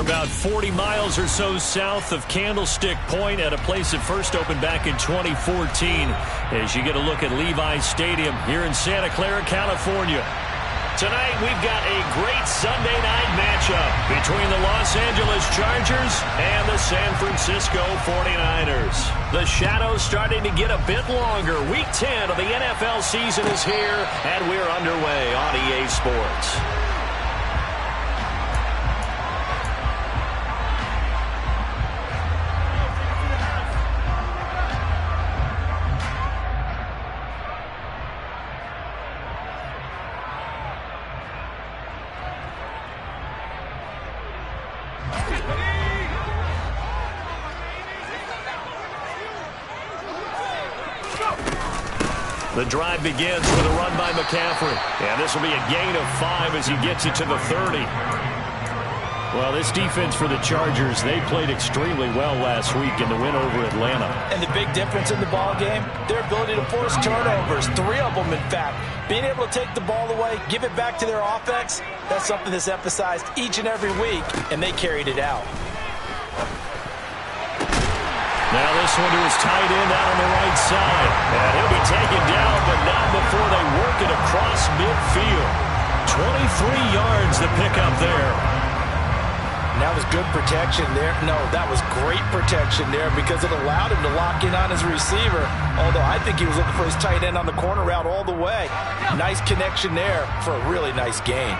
about 40 miles or so south of Candlestick Point at a place that first opened back in 2014 as you get a look at Levi's Stadium here in Santa Clara, California. Tonight, we've got a great Sunday night matchup between the Los Angeles Chargers and the San Francisco 49ers. The shadows starting to get a bit longer. Week 10 of the NFL season is here, and we're underway on EA Sports. The drive begins with a run by McCaffrey. And this will be a gain of 5 as he gets it to the 30. Well, this defense for the Chargers, they played extremely well last week in the win over Atlanta. And the big difference in the ball game, their ability to force turnovers, 3 of them, in fact. Being able to take the ball away, give it back to their offense, that's something that's emphasized each and every week, and they carried it out. Now this one to his tight end out on the right side. And he'll be taken down, but not before they work it across midfield. 23 yards to pick up there. And that was good protection there. No, that was great protection there because it allowed him to lock in on his receiver. Although I think he was looking for his tight end on the corner route all the way. Nice connection there for a really nice gain.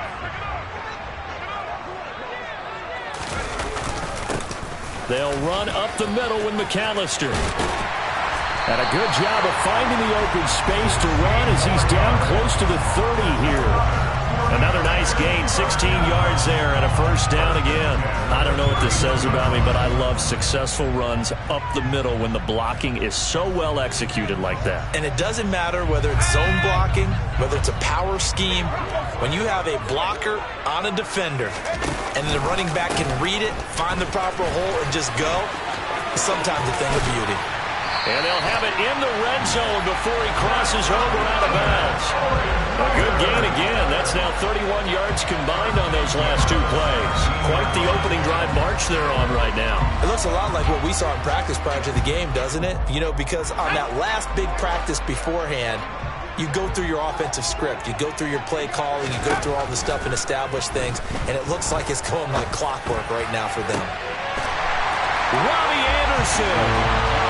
They'll run up the middle with McAllister. And a good job of finding the open space to run as he's down close to the 30 here. Another nice gain, 16 yards there and a first down again. I don't know what this says about me, but I love successful runs up the middle when the blocking is so well executed like that. And it doesn't matter whether it's zone blocking, whether it's a power scheme. When you have a blocker on a defender and the running back can read it, find the proper hole, and just go, sometimes a thing of beauty. And they'll have it in the red zone before he crosses over out of bounds. A good gain again. That's now 31 yards combined on those last 2 plays. Quite the opening drive march they're on right now. It looks a lot like what we saw in practice prior to the game, doesn't it? You know, because on that last big practice beforehand, you go through your offensive script. You go through your play calling. You go through all the stuff and establish things. And it looks like it's going like clockwork right now for them. Robbie Anderson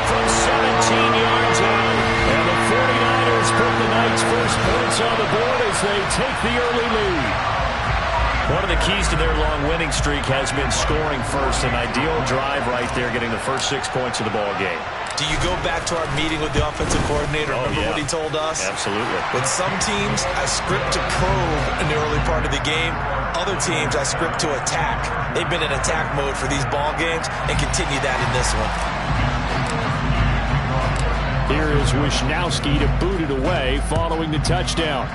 from 17 yards out. And the 49ers put the night's first points on the board as they take the early lead. One of the keys to their long winning streak has been scoring first. An ideal drive right there, getting the first 6 points of the ball game. Do you go back to our meeting with the offensive coordinator? Remember what he told us? Absolutely. With some teams, I script to probe in the early part of the game. Other teams, I script to attack. They've been in attack mode for these ball games and continue that in this one. Here is Wisnowski to boot it away following the touchdown.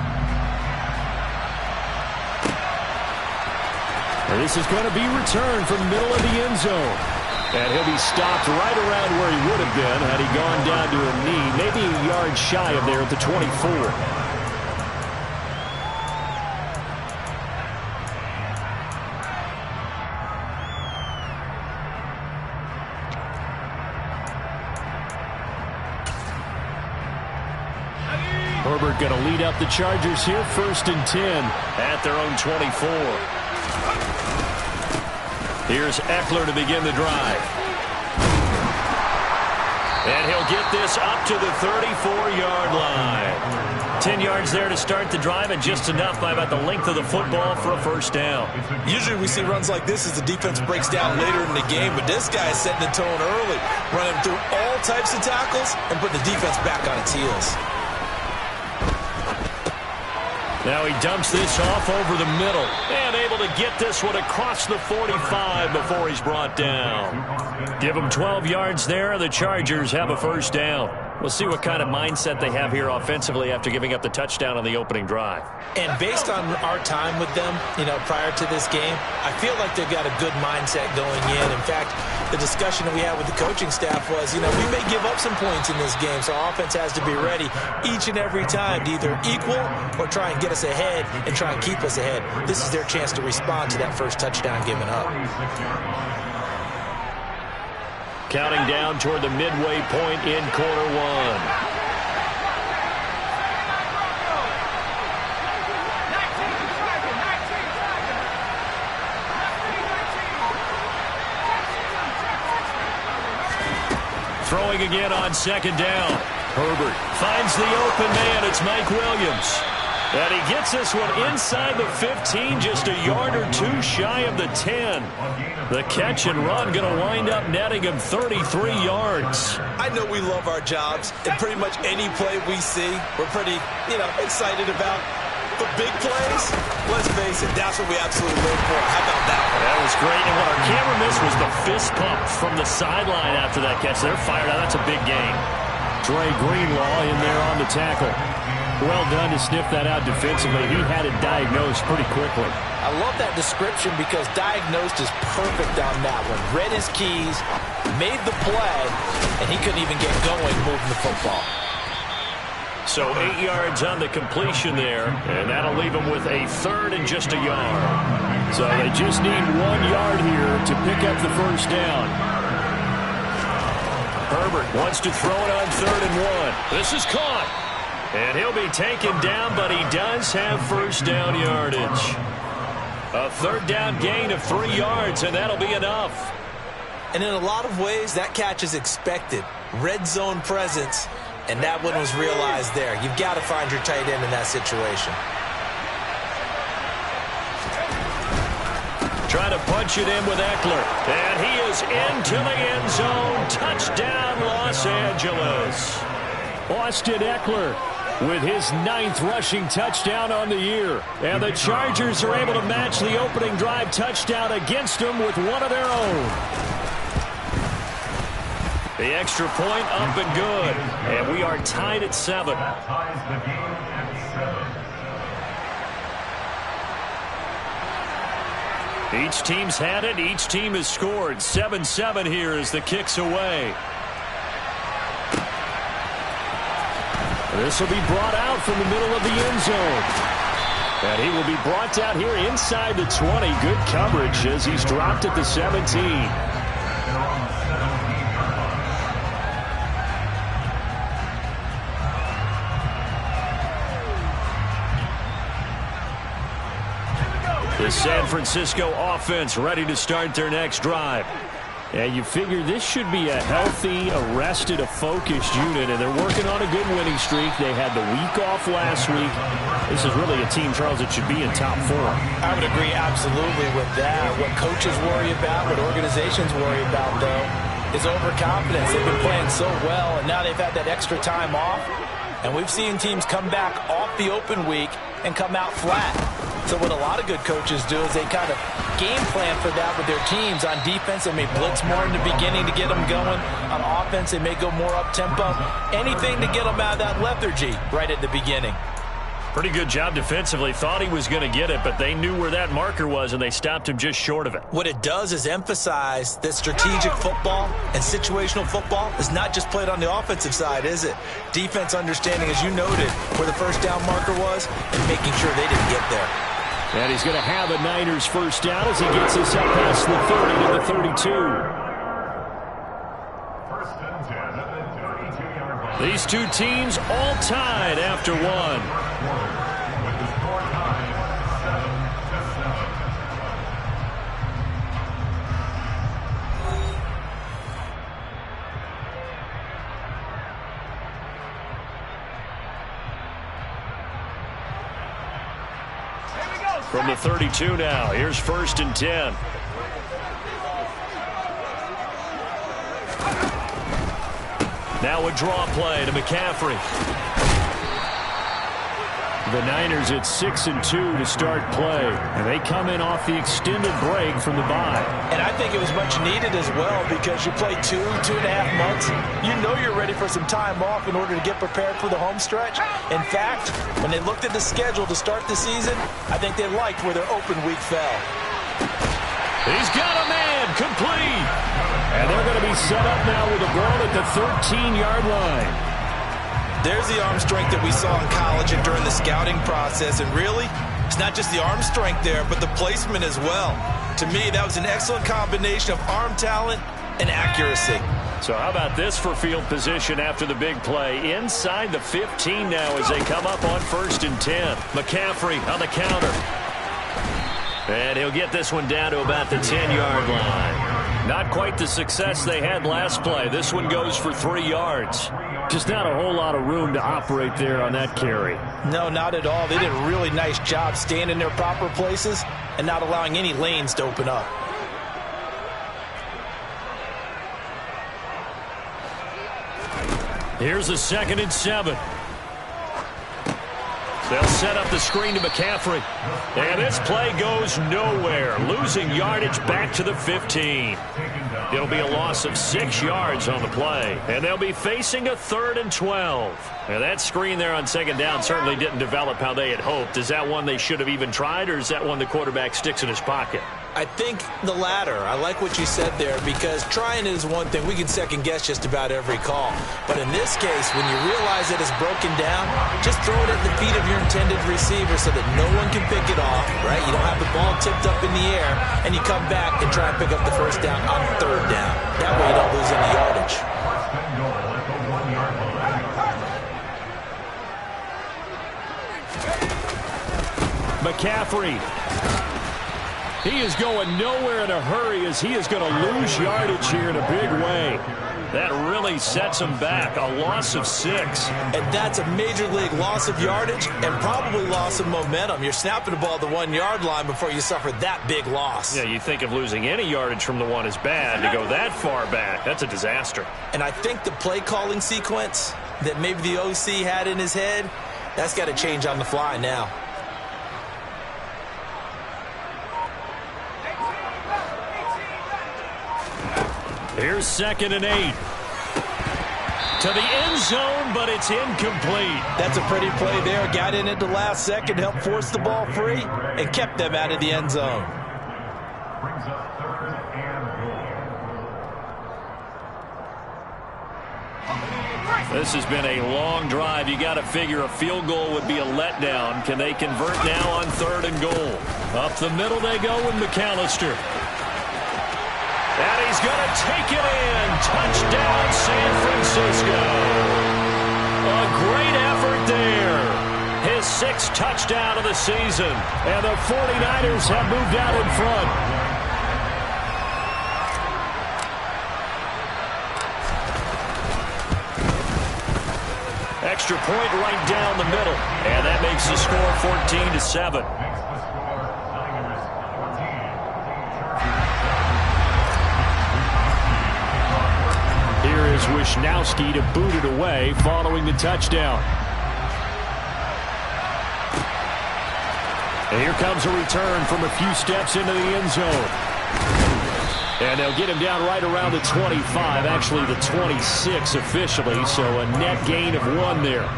And this is going to be returned from the middle of the end zone. And he'll be stopped right around where he would have been had he gone down to a knee, maybe a yard shy of there at the 24. Herbert going to lead up the Chargers here, 1st and 10 at their own 24. Here's Eckler to begin the drive. And he'll get this up to the 34-yard line. 10 yards there to start the drive, and just enough by about the length of the football for a first down. Usually we see runs like this as the defense breaks down later in the game, but this guy is setting the tone early, running through all types of tackles and putting the defense back on its heels. Now he dumps this off over the middle and able to get this one across the 45 before he's brought down. Give him 12 yards there. The Chargers have a first down. We'll see what kind of mindset they have here offensively after giving up the touchdown on the opening drive. And based on our time with them, prior to this game, I feel like they've got a good mindset going in. In fact, the discussion that we had with the coaching staff was, we may give up some points in this game, so our offense has to be ready each and every time to either equal or try and get us ahead and try and keep us ahead. This is their chance to respond to that first touchdown given up. Counting down toward the midway point in quarter one. Throwing again on second down. Herbert finds the open man. It's Mike Williams. And he gets this one inside the 15, just a yard or two shy of the 10. The catch and run going to wind up netting him 33 yards. I know we love our jobs, and pretty much any play we see, we're pretty, excited about. But big plays, let's face it, that's what we absolutely live for. How about that one? That was great, and what our camera missed was the fist pump from the sideline after that catch. They're fired out. That's a big gain. Dre Greenlaw in there on the tackle. Well done to sniff that out defensively. He had it diagnosed pretty quickly. I love that description because diagnosed is perfect on that one. Read his keys, made the play, and he couldn't even get going moving the football. So 8 yards on the completion there, and that'll leave him with a third and just a yard. So they just need 1 yard here to pick up the first down. Herbert wants to throw it on 3rd and 1. This is caught. And he'll be taken down, but he does have first down yardage. A 3rd down gain of 3 yards, and that'll be enough. And in a lot of ways, that catch is expected. Red zone presence, and that one was realized there. You've got to find your tight end in that situation. Trying to punch it in with Eckler. And he is into the end zone. Touchdown, Los Angeles. Austin Eckler with his 9th rushing touchdown on the year. And the Chargers are able to match the opening drive touchdown against them with one of their own. The extra point up and good. And we are tied at 7. Each team's had it. Each team has scored. 7-7 here as the kick's away. This will be brought out from the middle of the end zone. And he will be brought down here inside the 20. Good coverage as he's dropped at the 17. The San Francisco offense ready to start their next drive. And you figure this should be a healthy, arrested, a focused unit, and they're working on a good winning streak. They had the week off last week. This is really a team, Charles, that should be in top 4. I would agree absolutely with that. What coaches worry about, what organizations worry about, though, is overconfidence. They've been playing so well, and now they've had that extra time off. And we've seen teams come back off the open week and come out flat. So what a lot of good coaches do is they kind of game plan for that with their teams. On defense, they may blitz more in the beginning to get them going. On offense, they may go more up-tempo. Anything to get them out of that lethargy right at the beginning. Pretty good job defensively. Thought he was going to get it, but they knew where that marker was, and they stopped him just short of it. What it does is emphasize that strategic football and situational football is not just played on the offensive side, is it? Defense understanding, as you noted, where the first down marker was and making sure they didn't get there. And he's going to have a Niners first down as he gets us up past the 30 to the 32. These two teams all tied after one. From the 32 now, here's 1st and 10. Now a draw play to McCaffrey. The Niners at 6-2 to start play, and they come in off the extended break from the bye. And I think it was much needed as well because you play 2.5 months. You know you're ready for some time off in order to get prepared for the home stretch. In fact, when they looked at the schedule to start the season, I think they liked where their open week fell. He's got a man, complete. And they're going to be set up now with a ball at the 13-yard line. There's the arm strength that we saw in college and during the scouting process. And really, it's not just the arm strength there, but the placement as well. To me, that was an excellent combination of arm talent and accuracy. So how about this for field position after the big play? Inside the 15 now as they come up on 1st and 10. McCaffrey on the counter. And he'll get this one down to about the 10-yard line. Not quite the success they had last play. This one goes for 3 yards. Just not a whole lot of room to operate there on that carry. No, not at all. They did a really nice job staying in their proper places and not allowing any lanes to open up. Here's a 2nd and 7. They'll set up the screen to McCaffrey. And this play goes nowhere. Losing yardage back to the 15. It'll be a loss of 6 yards on the play. And they'll be facing a 3rd and 12. And that screen there on 2nd down certainly didn't develop how they had hoped. Is that one they should have even tried, or is that one the quarterback sticks in his pocket? I think the latter. I like what you said there because trying is one thing. We can second guess just about every call. But in this case, when you realize that it's broken down, just throw it at the feet of your intended receiver so that no one can pick it off, right? You don't have the ball tipped up in the air, and you come back and try and pick up the 1st down on 3rd down. That way you don't lose any yardage. McCaffrey. He is going nowhere in a hurry as he is going to lose yardage here in a big way. That really sets him back. A loss of 6. And that's a major league loss of yardage and probably loss of momentum. You're snapping the ball at the 1-yard line before you suffer that big loss. Yeah, you think of losing any yardage from the 1 is bad. To go that far back, that's a disaster. And I think the play calling sequence that maybe the OC had in his head, that's got to change on the fly now. Here's 2nd and 8. To the end zone, but it's incomplete. That's a pretty play there. Got in at the last second, helped force the ball free, and kept them out of the end zone. This has been a long drive. You got to figure a field goal would be a letdown. Can they convert now on 3rd and goal? Up the middle they go with McAllister. And he's going to take it in. Touchdown, San Francisco. A great effort there. His 6th touchdown of the season. And the 49ers have moved out in front. Extra point right down the middle. And that makes the score 14-7. Here is Wisnowski to boot it away following the touchdown. And here comes a return from a few steps into the end zone. And they'll get him down right around the 25, actually the 26 officially, so a net gain of 1 there.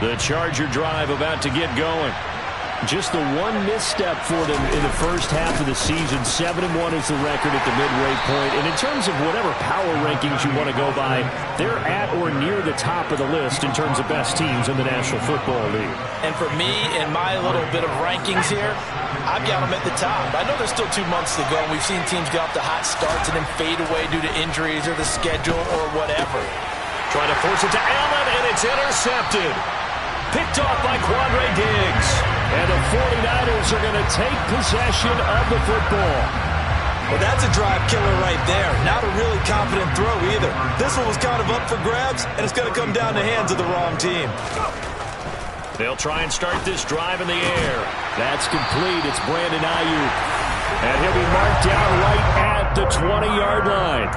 The Charger drive about to get going. Just the 1 misstep for them in the first half of the season. 7-1 is the record at the midway point. And in terms of whatever power rankings you want to go by, they're at or near the top of the list in terms of best teams in the National Football League. And for me, in my little bit of rankings here, I've got them at the top. I know there's still 2 months to go, and we've seen teams get off to hot starts and then fade away due to injuries or the schedule or whatever. Trying to force it to Allen, and it's intercepted. Picked off by Quandre Diggs. And the 49ers are going to take possession of the football. Well, that's a drive killer right there. Not a really confident throw either. This one was kind of up for grabs, and it's going to come down the hands of the wrong team. They'll try and start this drive in the air. That's complete. It's Brandon Ayuk. And he'll be marked down right at the 20-yard line.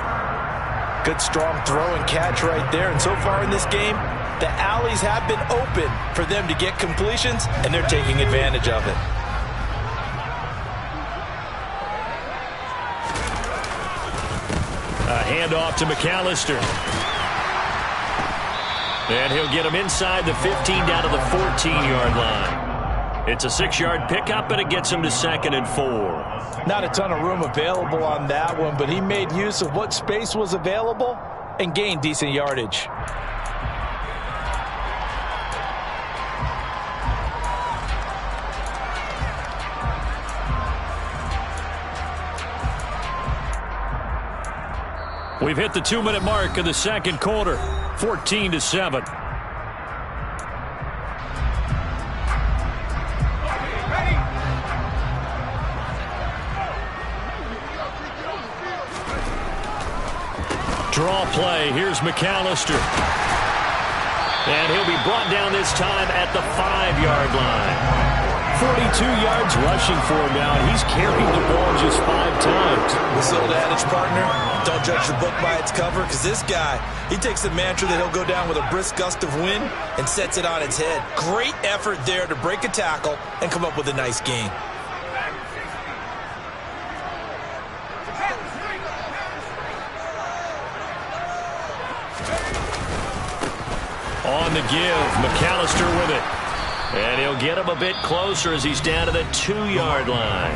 Good strong throw and catch right there. And so far in this game, the alleys have been open for them to get completions, and they're taking advantage of it. A handoff to McAllister. And he'll get him inside the 15 down to the 14-yard line. It's a 6-yard pickup, and it gets him to 2nd and 4. Not a ton of room available on that one, but he made use of what space was available and gained decent yardage. We've hit the 2-minute mark of the second quarter, 14-7. Draw play. Here's McAllister. And he'll be brought down this time at the 5-yard line. 42 yards rushing for him now, and he's carried the ball just 5 times. This old adage, partner, don't judge the book by its cover, because this guy, he takes the mantra that he'll go down with a brisk gust of wind and sets it on its head. Great effort there to break a tackle and come up with a nice gain. On the give, McAllister with it. And he'll get him a bit closer as he's down to the 2-yard line.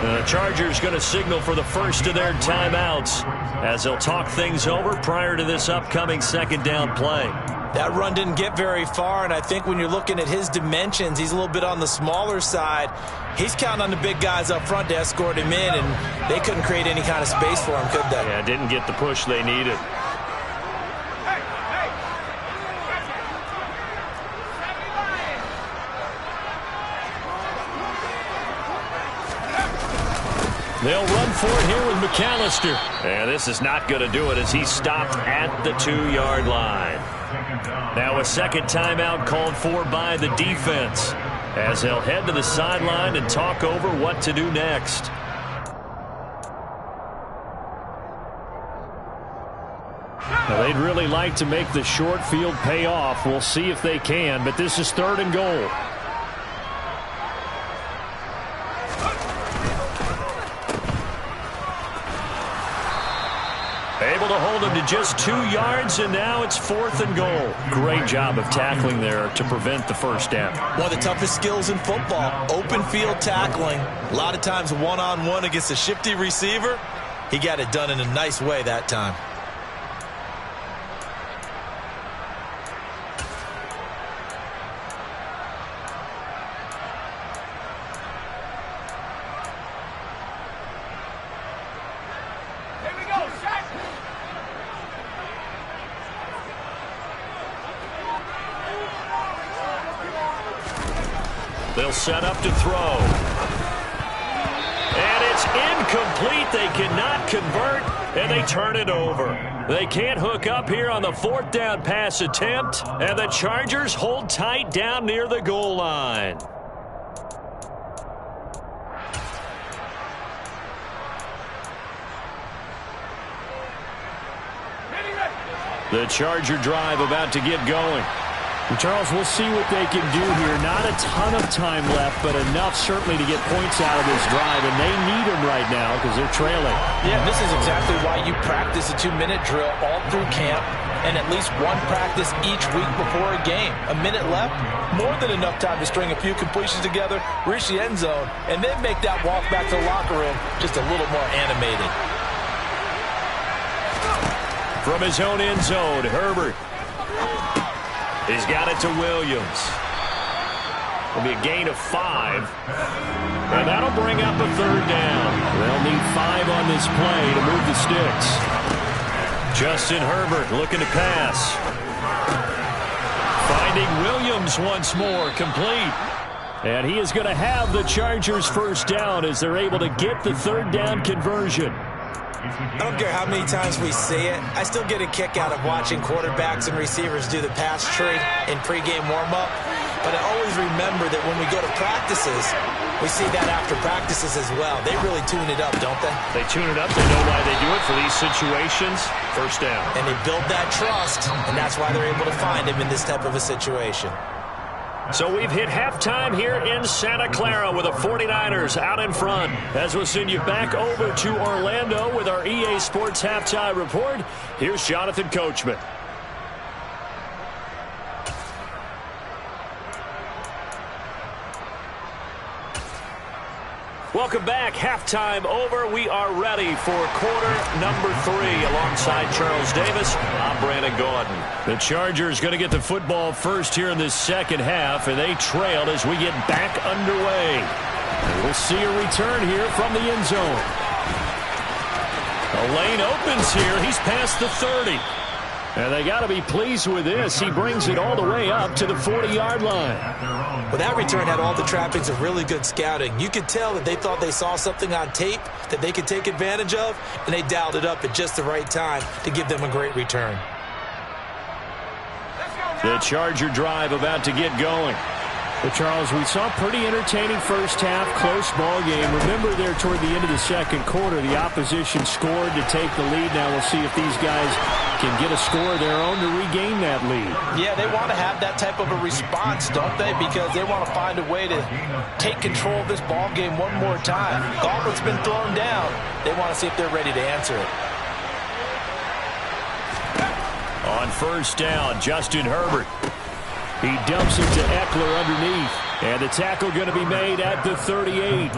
The Chargers going to signal for the first of their timeouts as they'll talk things over prior to this upcoming 2nd down play. That run didn't get very far, and I think when you're looking at his dimensions, he's a little bit on the smaller side. He's counting on the big guys up front to escort him in, and they couldn't create any kind of space for him, could they? Yeah, didn't get the push they needed. They'll run for it here with McAllister. And this is not going to do it as he's stopped at the 2-yard line. Now a 2nd timeout called for by the defense as they'll head to the sideline and talk over what to do next. Now they'd really like to make the short field pay off. We'll see if they can, but this is 3rd and goal. Able to hold him to just 2 yards, and now it's 4th and goal. Great job of tackling there to prevent the first down. One of the toughest skills in football, open field tackling. A lot of times one-on-one against a shifty receiver. He got it done in a nice way that time. They'll set up to throw. And it's incomplete. They cannot convert, and they turn it over. They can't hook up here on the 4th down pass attempt, and the Chargers hold tight down near the goal line. The Charger drive about to get going. And Charles, we'll see what they can do here. Not a ton of time left, but enough certainly to get points out of this drive, and they need them right now because they're trailing. Yeah, this is exactly why you practice a 2-minute drill all through camp and at least one practice each week before a game. A minute left, more than enough time to string a few completions together, reach the end zone, and then make that walk back to the locker room just a little more animated. From his own end zone, Herbert. He's got it to Williams. It'll be a gain of 5. And that'll bring up a 3rd down. They'll need 5 on this play to move the sticks. Justin Herbert looking to pass. Finding Williams once more, complete. And he is going to have the Chargers' first down as they're able to get the 3rd down conversion. I don't care how many times we see it. I still get a kick out of watching quarterbacks and receivers do the pass tree in pregame warm-up. But I always remember that when we go to practices, We see that after practices as well. They really tune it up, don't they? They tune it up. They know why they do it for these situations. First down. And they build that trust, and that's why they're able to find him in this type of a situation. So we've hit halftime here in Santa Clara with the 49ers out in front. As we'll send you back over to Orlando with our EA Sports Halftime Report, here's Jonathan Coachman. Welcome back. Halftime over. We are ready for quarter number 3. Alongside Charles Davis, I'm Brandon Gordon. The Chargers going to get the football first here in this second half, and they trailed as we get back underway. And we'll see a return here from the end zone. The lane opens here. He's past the 30. And they got to be pleased with this. He brings it all the way up to the 40-yard line. Well, that return had all the trappings of really good scouting. You could tell that they thought they saw something on tape that they could take advantage of, and they dialed it up at just the right time to give them a great return. The Charger drive about to get going. Well, Charles, we saw a pretty entertaining first half, close ball game. Remember there toward the end of the second quarter, the opposition scored to take the lead. Now we'll see if these guys can get a score of their own to regain that lead. Yeah, they want to have that type of a response, don't they? Because they want to find a way to take control of this ball game one more time. Gauntlet's been thrown down. They want to see if they're ready to answer it. On first down, Justin Herbert. He dumps it to Eckler underneath. And the tackle going to be made at the 38.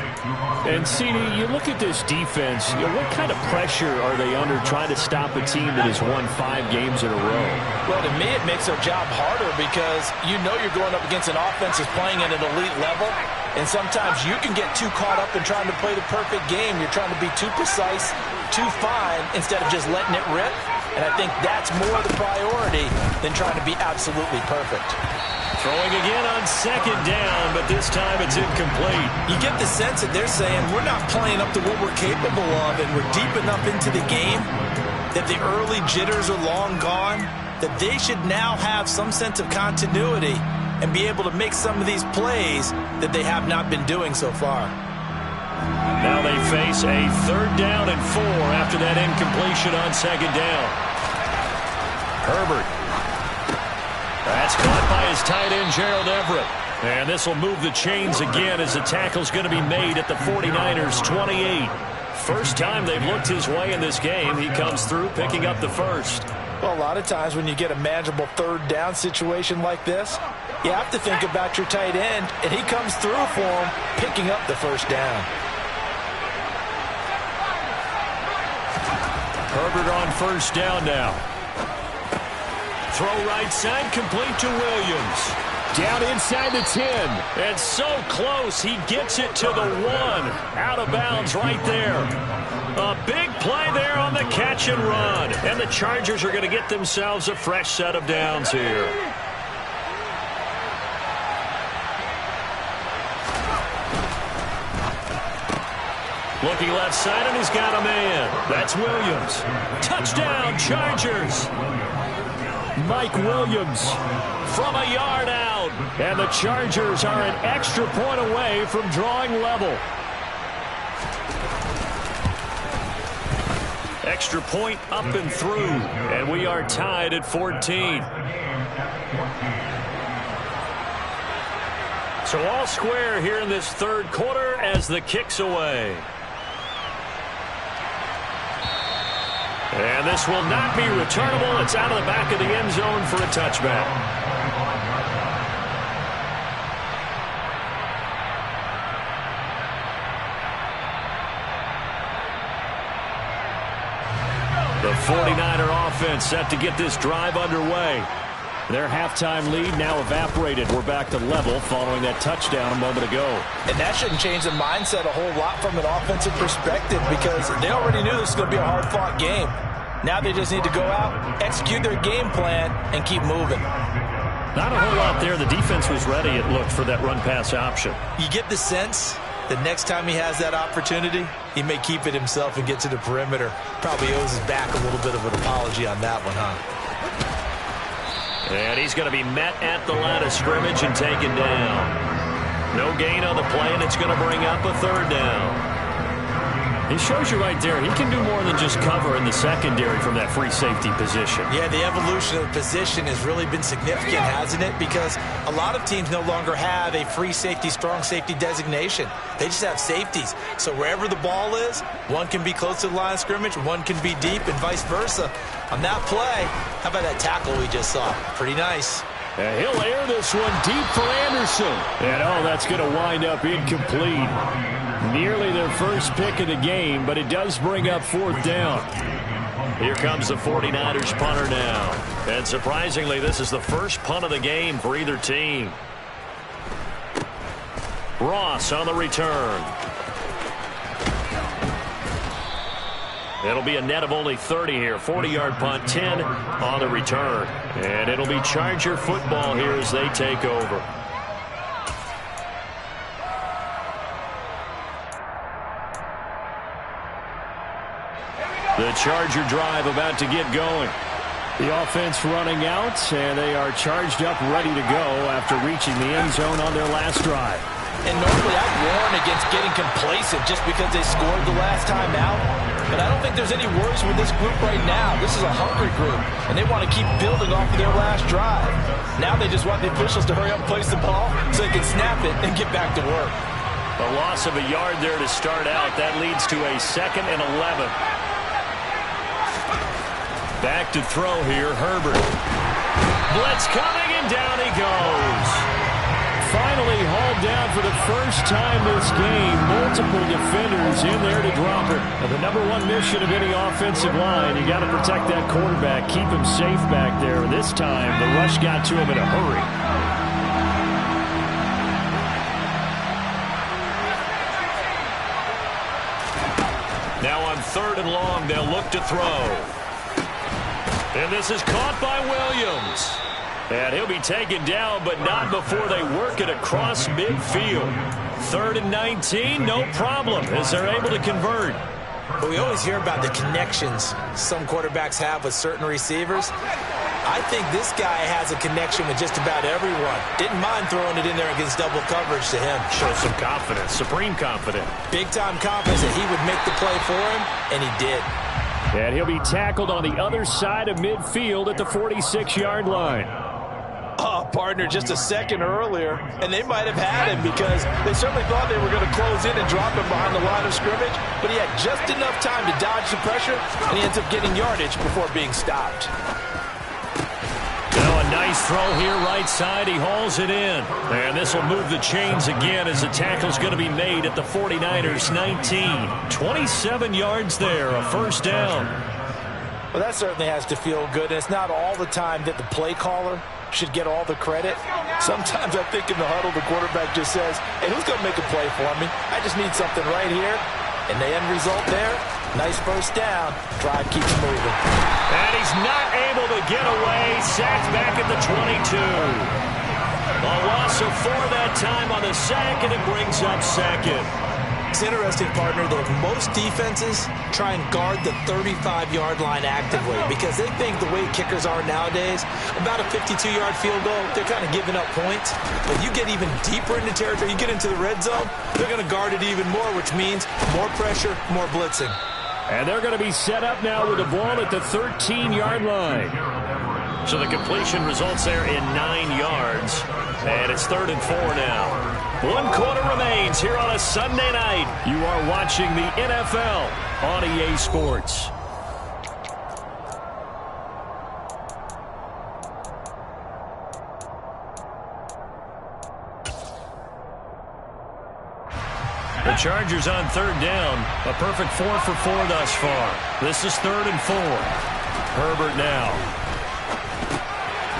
And, CD, you look at this defense, what kind of pressure are they under trying to stop a team that has won 5 games in a row? Well, to me, it makes their job harder because you know you're going up against an offense that's playing at an elite level. And sometimes you can get too caught up in trying to play the perfect game. You're trying to be too precise, too fine, instead of just letting it rip. And I think that's more the priority than trying to be absolutely perfect. Throwing again on second down, but this time it's incomplete. You get the sense that they're saying we're not playing up to what we're capable of, and we're deep enough into the game that the early jitters are long gone, that they should now have some sense of continuity and be able to make some of these plays that they have not been doing so far. Now they face a 3rd down and 4 after that incompletion on second down. Herbert. That's caught by his tight end, Gerald Everett. And this will move the chains again as the tackle's going to be made at the 49ers' 28. First time they've looked his way in this game. He comes through picking up the first. Well, a lot of times when you get a manageable 3rd down situation like this, you have to think about your tight end, and he comes through for him picking up the first down. Herbert on first down now. Throw right side, complete to Williams. Down inside the 10. And so close, he gets it to the 1. Out of bounds right there. A big play there on the catch and run. And the Chargers are going to get themselves a fresh set of downs here. Looking left side, and he's got a man. That's Williams. Touchdown, Chargers. Mike Williams from a yard out. And the Chargers are an extra point away from drawing level. Extra point up and through. And we are tied at 14. So all square here in this 3rd quarter as the kick's away. And this will not be returnable. It's out of the back of the end zone for a touchback. The 49er offense set to get this drive underway. Their halftime lead now evaporated. We're back to level following that touchdown a moment ago. And that shouldn't change the mindset a whole lot from an offensive perspective because they already knew this was going to be a hard-fought game. Now they just need to go out, execute their game plan, and keep moving. Not a whole lot there. The defense was ready, it looked, for that run-pass option. You get the sense that next time he has that opportunity, he may keep it himself and get to the perimeter. Probably owes his back a little bit of an apology on that one, huh? And he's going to be met at the line of scrimmage and taken down. No gain on the play, and it's going to bring up a third down. He shows you right there, he can do more than just cover in the secondary from that free safety position. Yeah, the evolution of the position has really been significant, hasn't it? Because a lot of teams no longer have a free safety, strong safety designation. They just have safeties. So wherever the ball is, one can be close to the line of scrimmage, one can be deep, and vice versa. On that play, how about that tackle we just saw? Pretty nice. And he'll air this one deep for Anderson. And, oh, that's going to wind up incomplete. Nearly their first pick of the game, but it does bring up fourth down. Here comes the 49ers punter now. And surprisingly, this is the first punt of the game for either team. Ross on the return. It'll be a net of only 30 here. 40-yard punt, 10 on the return. And it'll be Charger football here as they take over. The Charger drive about to get going. The offense running out, and they are charged up, ready to go after reaching the end zone on their last drive. And normally I'd warn against getting complacent just because they scored the last time out. But I don't think there's any worries with this group right now. This is a hungry group, and they want to keep building off of their last drive. Now they just want the officials to hurry up and place the ball so they can snap it and get back to work. A loss of a yard there to start out. That leads to a 2nd and 11. Back to throw here, Herbert. Blitz coming, and down he goes. Finally hauled down for the first time this game. Multiple defenders in there to drop it. Now, the #1 mission of any offensive line, you got to protect that quarterback, keep him safe back there. This time, the rush got to him in a hurry. Now on 3rd and long, they'll look to throw. And this is caught by Williams. And he'll be taken down, but not before they work it across midfield. 3rd and 19, no problem, as they're able to convert. But we always hear about the connections some quarterbacks have with certain receivers. I think this guy has a connection with just about everyone. Didn't mind throwing it in there against double coverage to him. Shows some confidence, supreme confidence. Big-time confidence that he would make the play for him, and he did. And he'll be tackled on the other side of midfield at the 46-yard line. Oh, partner, just a second earlier, and they might have had him because they certainly thought they were going to close in and drop him behind the line of scrimmage, but he had just enough time to dodge the pressure, and he ends up getting yardage before being stopped. Now a nice throw here, right side. He hauls it in. And this will move the chains again as the tackle's going to be made at the 49ers 19. 27 yards there, a first down. Well, that certainly has to feel good, and it's not all the time that the play caller should get all the credit. Sometimes I think in the huddle, the quarterback just says, hey, who's going to make a play for me? I just need something right here. And the end result there, nice first down. Drive keeps moving. And he's not able to get away. Sacked back at the 22. A loss of 4 that time on the sack, and it brings up 2nd. It's interesting, partner, that most defenses try and guard the 35-yard line actively because they think the way kickers are nowadays, about a 52-yard field goal, they're kind of giving up points. But you get even deeper into territory, you get into the red zone, they're going to guard it even more, which means more pressure, more blitzing. And they're going to be set up now with the ball at the 13-yard line. So the completion results there in 9 yards. And it's 3rd and 4 now. 1 quarter remains here on a Sunday night. You are watching the NFL on EA Sports. The Chargers on 3rd down. A perfect 4 for 4 thus far. This is 3rd and 4. Herbert now.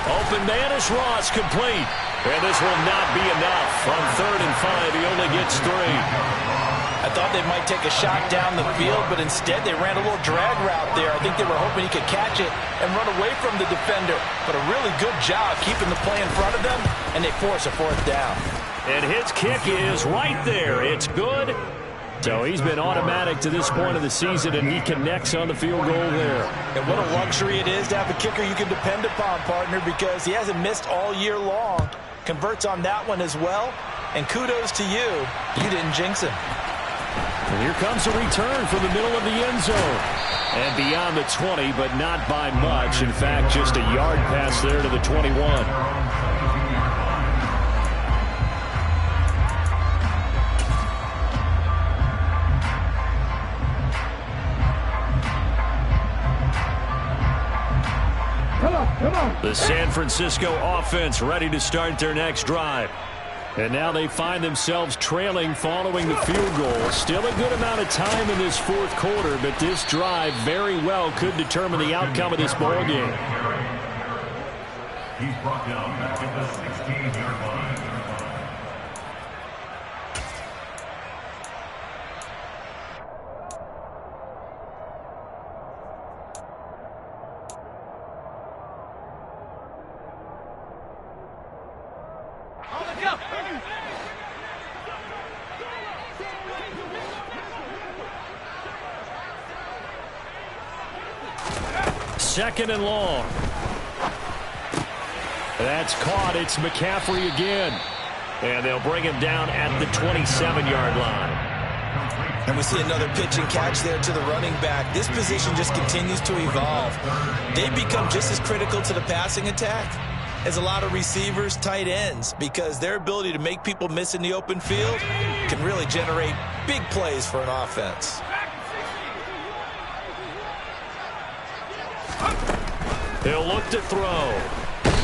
Open man is Ross, complete. And this will not be enough. On 3rd and 5, he only gets 3. I thought they might take a shot down the field, but instead they ran a little drag route there. I think they were hoping he could catch it and run away from the defender. But a really good job keeping the play in front of them, and they force a 4th down. And his kick is right there. It's good. So he's been automatic to this point of the season, and he connects on the field goal there. And what a luxury it is to have a kicker you can depend upon, partner, because he hasn't missed all year long. Converts on that one as well. And kudos to you. You didn't jinx him. And here comes a return from the middle of the end zone. And beyond the 20, but not by much. In fact, just a yard pass there to the 21. The San Francisco offense ready to start their next drive. And now they find themselves trailing following the field goal. Still a good amount of time in this fourth quarter, but this drive very well could determine the outcome of this ball game. He's brought down back at the 16-yard line. Second and long. That's caught. It's McCaffrey again. And they'll bring him down at the 27-yard line. And we see another pitch and catch there to the running back. This position just continues to evolve. They become just as critical to the passing attack as a lot of receivers, tight ends, because their ability to make people miss in the open field can really generate big plays for an offense. He'll look to throw.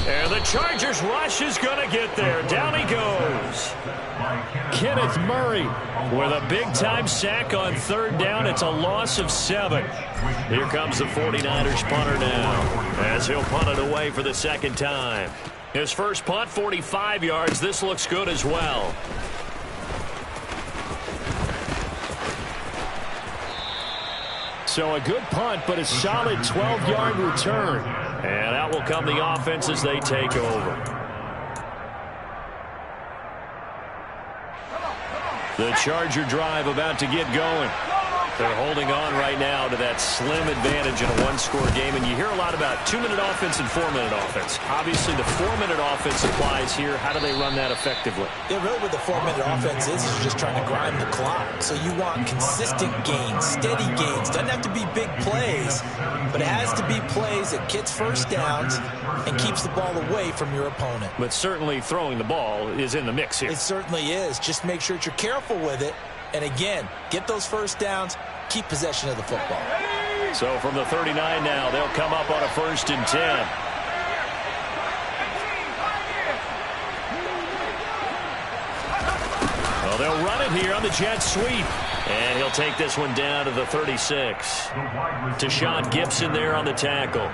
And the Chargers rush is going to get there. Down he goes. Kenneth Murray with a big-time sack on third down. It's a loss of 7. Here comes the 49ers punter now as he'll punt it away for the second time. His first punt, 45 yards. This looks good as well. So a good punt, but a solid 12-yard return. And out will come the offense as they take over. The Charger drive about to get going. They're holding on right now to that slim advantage in a one-score game. And you hear a lot about 2-minute offense and 4-minute offense. Obviously, the 4-minute offense applies here. How do they run that effectively? Yeah, really what the 4-minute offense is you're just trying to grind the clock. So you want consistent gains, steady gains. Doesn't have to be big plays, but it has to be plays that gets first downs and keeps the ball away from your opponent. But certainly throwing the ball is in the mix here. It certainly is. Just make sure that you're careful with it. And again, get those first downs, keep possession of the football. So from the 39 now, they'll come up on a 1st and 10. Well, they'll run it here on the jet sweep. And he'll take this one down to the 36. Tashawn Gibson there on the tackle.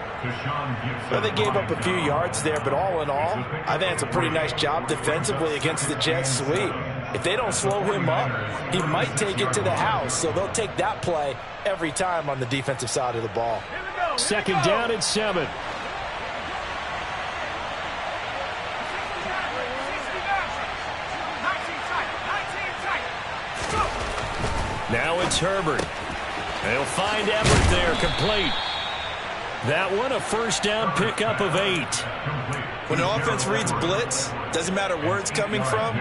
Well, they gave up a few yards there, but all in all, I think it's a pretty nice job defensively against the jet sweep. If they don't slow him up, he might take it to the house. So they'll take that play every time on the defensive side of the ball. Second down and 7. Now it's Herbert. They'll find Everett there, complete. That one, a first down pickup of 8. When an offense reads blitz, doesn't matter where it's coming from,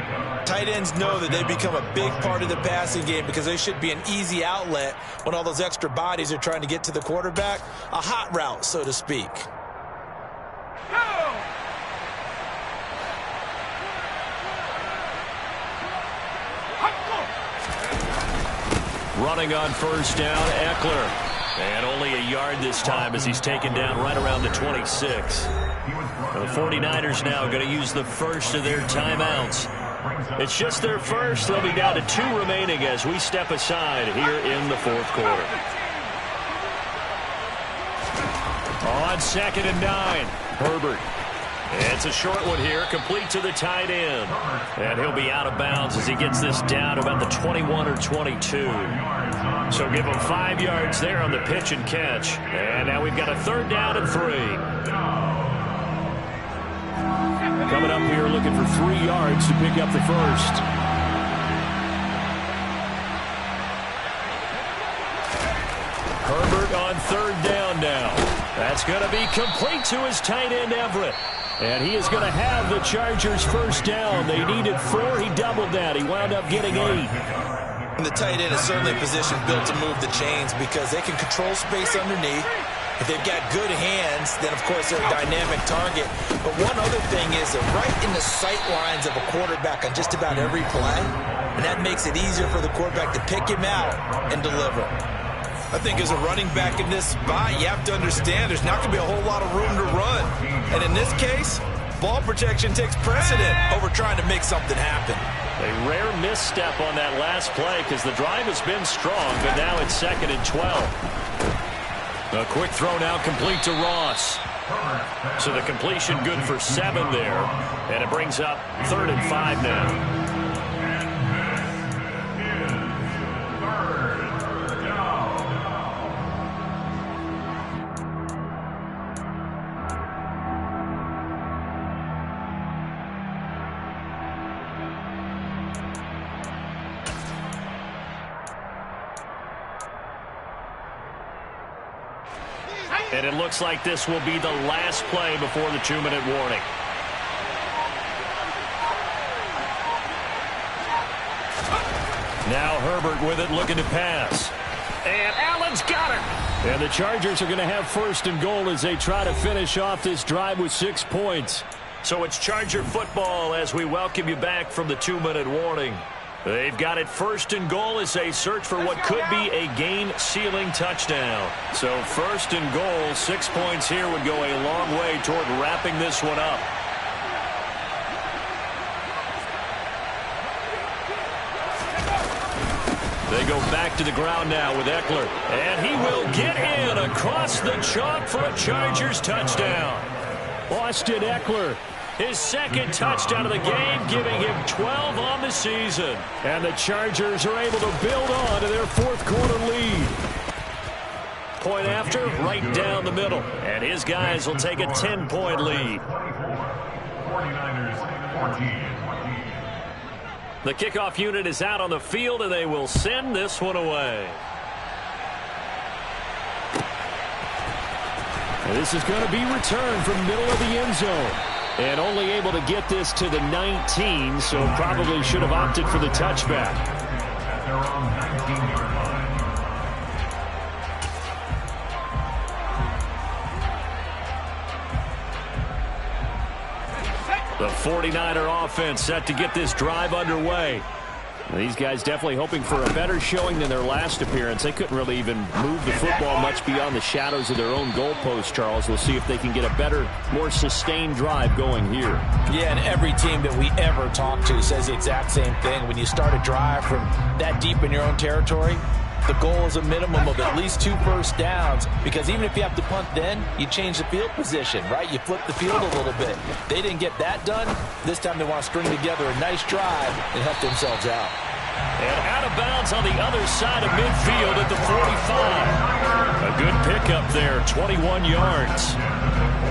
tight ends know that they become a big part of the passing game because they should be an easy outlet when all those extra bodies are trying to get to the quarterback. A hot route, so to speak. Running on first down, Eckler. And only a yard this time as he's taken down right around the 26. The 49ers now going to use the first of their timeouts. It's just their first. They'll be down to 2 remaining as we step aside here in the fourth quarter. On 2nd and 9, Herbert. It's a short one here, complete to the tight end. And he'll be out of bounds as he gets this down about the 21 or 22. So give him 5 yards there on the pitch and catch. And now we've got a 3rd down and 3. Coming up here looking for 3 yards to pick up the first. Herbert on 3rd down now. That's going to be complete to his tight end, Everett. And he is going to have the Chargers first down. They needed 4. He doubled that. He wound up getting 8. And the tight end is certainly a position built to move the chains because they can control space underneath. If they've got good hands, then, of course, they're a dynamic target. But one other thing is they're right in the sight lines of a quarterback on just about every play, and that makes it easier for the quarterback to pick him out and deliver. I think as a running back in this spot, you have to understand there's not going to be a whole lot of room to run. And in this case, ball protection takes precedent over trying to make something happen. A rare misstep on that last play because the drive has been strong, but now it's 2nd and 12. A quick throw now complete to Ross. So the completion good for 7 there. And it brings up 3rd and 5 now. And it looks like this will be the last play before the 2-minute warning. Now Herbert with it, looking to pass. And Allen's got it. And the Chargers are going to have 1st and goal as they try to finish off this drive with 6 points. So it's Charger football as we welcome you back from the 2-minute warning. They've got it 1st and goal as they search for what could be a game-sealing touchdown. So 1st and goal, 6 points here would go a long way toward wrapping this one up. They go back to the ground now with Eckler. And he will get in across the chalk for a Chargers touchdown. Austin Eckler, his 2nd touchdown of the game, giving him 12 on the season. And the Chargers are able to build on to their 4th quarter lead. Point after, right down the middle. And his guys will take a 10-point lead. 49ers 14. The kickoff unit is out on the field, and they will send this one away. And this is going to be returned from middle of the end zone. And only able to get this to the 19, so probably should have opted for the touchback. At their own 19-yard line. The 49er offense set to get this drive underway. These guys definitely hoping for a better showing than their last appearance. They couldn't really even move the football much beyond the shadows of their own goalpost, Charles. We'll see if they can get a better, more sustained drive going here. Yeah, and every team that we ever talk to says the exact same thing. When you start a drive from that deep in your own territory, the goal is a minimum of at least 2 first downs, because even if you have to punt then, you change the field position, right? You flip the field a little bit. They didn't get that done. This time they want to string together a nice drive and help themselves out. And out of bounds on the other side of midfield at the 45. A good pickup there, 21 yards.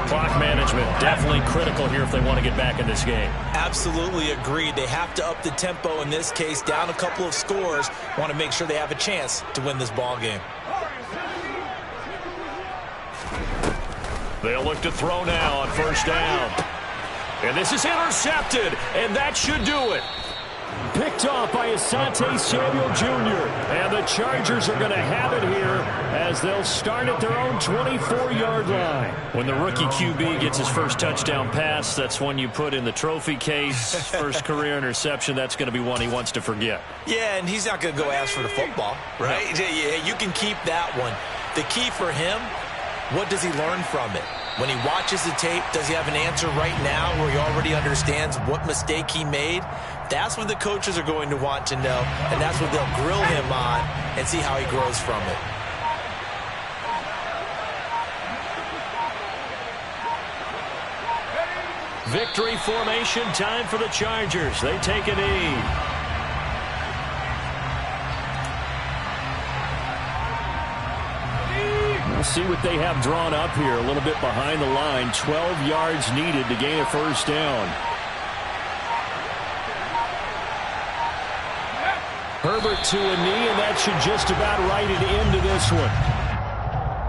Clock management definitely critical here if they want to get back in this game. Absolutely agreed. They have to up the tempo in this case, down a couple of scores. Want to make sure they have a chance to win this ball game. They'll look to throw now on 1st down. And this is intercepted, and that should do it. Picked off by Asante Samuel Jr. And the Chargers are going to have it here as they'll start at their own 24-yard line. When the rookie QB gets his first touchdown pass, that's one you put in the trophy case. First career interception, that's going to be one he wants to forget. Yeah, and he's not going to go ask for the football, right? No. Yeah, you can keep that one. The key for him, what does he learn from it? When he watches the tape, does he have an answer right now where he already understands what mistake he made? That's what the coaches are going to want to know, and that's what they'll grill him on and see how he grows from it. Victory formation time for the Chargers. They take a knee. We'll see what they have drawn up here. A little bit behind the line. 12 yards needed to gain a first down. Herbert to a knee, and that should just about write it into this one.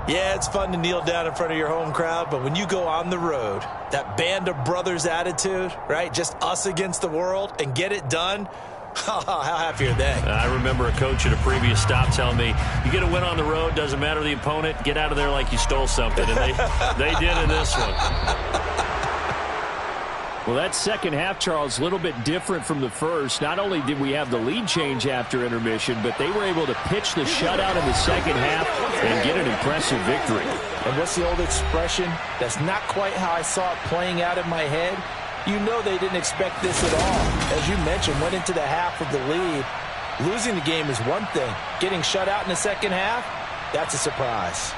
Yeah, it's fun to kneel down in front of your home crowd, but when you go on the road, that band of brothers attitude, right? Just us against the world and get it done. How happy are they? I remember a coach at a previous stop telling me, you get a win on the road, doesn't matter the opponent, get out of there like you stole something. And they did in this one. Well, that second half, Charles, a little bit different from the first. Not only did we have the lead change after intermission, but they were able to pitch the shutout in the second half and get an impressive victory. And what's the old expression? That's not quite how I saw it playing out in my head. You know they didn't expect this at all. As you mentioned, went into the half with the lead. Losing the game is one thing. Getting shut out in the second half, that's a surprise.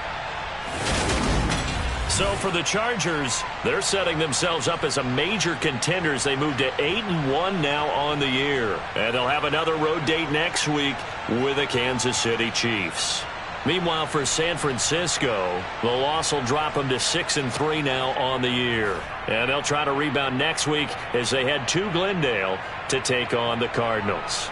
So for the Chargers, they're setting themselves up as a major contender as they move to 8-1 now on the year. And they'll have another road date next week with the Kansas City Chiefs. Meanwhile, for San Francisco, the loss will drop them to 6-3 now on the year. And they'll try to rebound next week as they head to Glendale to take on the Cardinals.